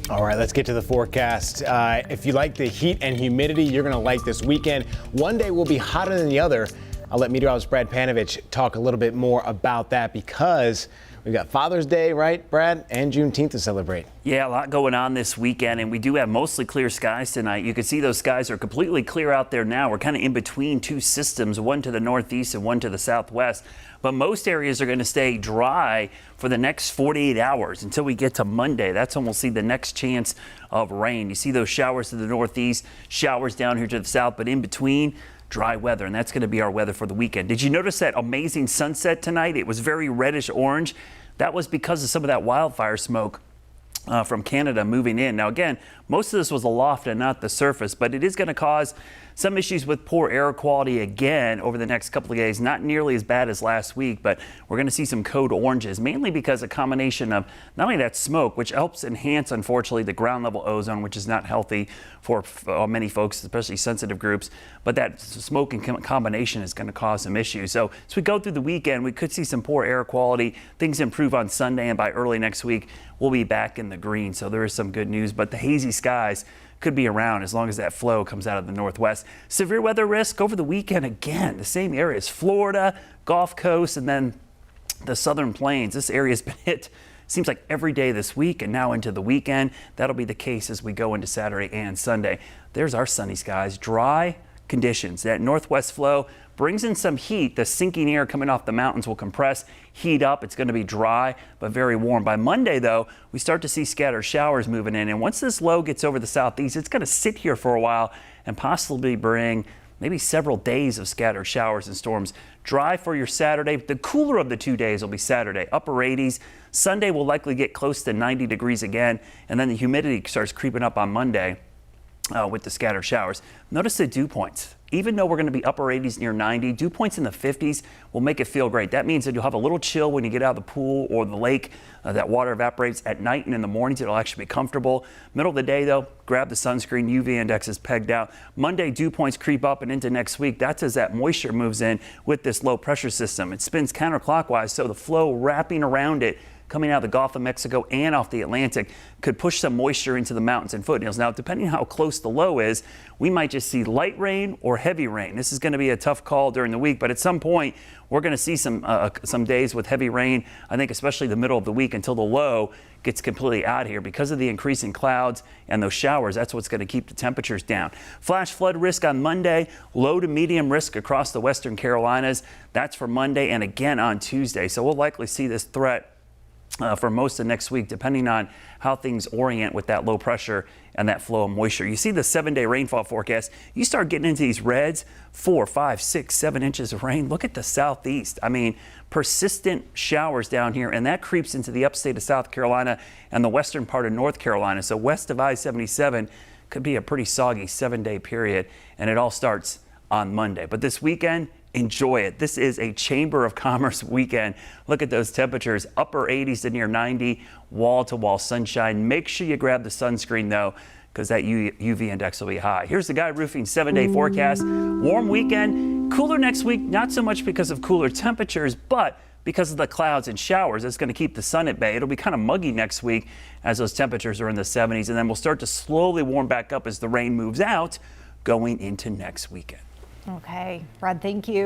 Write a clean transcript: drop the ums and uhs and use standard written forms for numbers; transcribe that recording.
All right, let's get to the forecast. If you like the heat and humidity, you're going to like this weekend. One day will be hotter than the other. I'll let meteorologist Brad Panovich talk a little bit more about that because we've got Father's Day, right, Brad, and Juneteenth to celebrate. Yeah, a lot going on this weekend, and we do have mostly clear skies tonight. You can see those skies are completely clear out there now. We're kind of in between two systems, one to the northeast and one to the southwest. But most areas are going to stay dry for the next 48 hours until we get to Monday. That's when we'll see the next chance of rain. You see those showers to the northeast, showers down here to the south, but in between, dry weather, and that's going to be our weather for the weekend. Did you notice that amazing sunset tonight? It was very reddish orange. That was because of some of that wildfire smoke from Canada moving in. Now again, most of this was aloft and not the surface, but it is going to cause some issues with poor air quality again over the next couple of days. Not nearly as bad as last week, but we're going to see some code oranges, mainly because a combination of not only that smoke, which helps enhance, unfortunately, the ground level ozone, which is not healthy for many folks, especially sensitive groups, but that smoke in combination is going to cause some issues. So as we go through the weekend, we could see some poor air quality. Things improve on Sunday, and by early next week, we'll be back in the green. So there is some good news, but the hazy skies could be around as long as that flow comes out of the northwest. Severe weather risk over the weekend again, the same areas, Florida, Gulf Coast, and then the southern plains. This area has been hit, seems like every day this week and now into the weekend. That'll be the case as we go into Saturday and Sunday. There's our sunny skies, dry conditions. That northwest flow brings in some heat. The sinking air coming off the mountains will compress, heat up. It's going to be dry, but very warm. By Monday, though, we start to see scattered showers moving in. And once this low gets over the southeast, it's going to sit here for a while and possibly bring maybe several days of scattered showers and storms. Dry for your Saturday. The cooler of the 2 days will be Saturday, upper 80s. Sunday will likely get close to 90 degrees again. And then the humidity starts creeping up on Monday with the scattered showers. Notice the dew points. Even though we're going to be upper 80s near 90, dew points in the 50s will make it feel great. That means that you'll have a little chill when you get out of the pool or the lake. That water evaporates at night, and in the mornings it'll actually be comfortable. Middle of the day, though, grab the sunscreen. UV index is pegged out. Monday, dew points creep up and into next week. That's as that moisture moves in with this low pressure system. It spins counterclockwise, so the flow wrapping around it coming out of the Gulf of Mexico and off the Atlantic could push some moisture into the mountains and foothills. Now, depending on how close the low is, we might just see light rain or heavy rain. This is going to be a tough call during the week, but at some point, we're going to see some days with heavy rain, I think especially the middle of the week until the low gets completely out here. Because of the increasing clouds and those showers, that's what's going to keep the temperatures down. Flash flood risk on Monday, low to medium risk across the western Carolinas. That's for Monday and again on Tuesday. So we'll likely see this threat for most of next week, depending on how things orient with that low pressure and that flow of moisture. You see the 7-day rainfall forecast. You start getting into these reds, 4, 5, 6, 7 inches of rain. Look at the southeast. I mean, persistent showers down here, and that creeps into the upstate of South Carolina and the western part of North Carolina. So west of I-77 could be a pretty soggy 7-day period, and it all starts on Monday. But this weekend, enjoy it. This is a Chamber of Commerce weekend. Look at those temperatures, upper 80s to near 90, wall-to-wall sunshine. Make sure you grab the sunscreen, though, because that UV index will be high. Here's the Guy Roofing 7-day forecast. Warm weekend, cooler next week, not so much because of cooler temperatures, but because of the clouds and showers. It's going to keep the sun at bay. It'll be kind of muggy next week as those temperatures are in the 70s, and then we'll start to slowly warm back up as the rain moves out going into next weekend. Okay, Brad, thank you.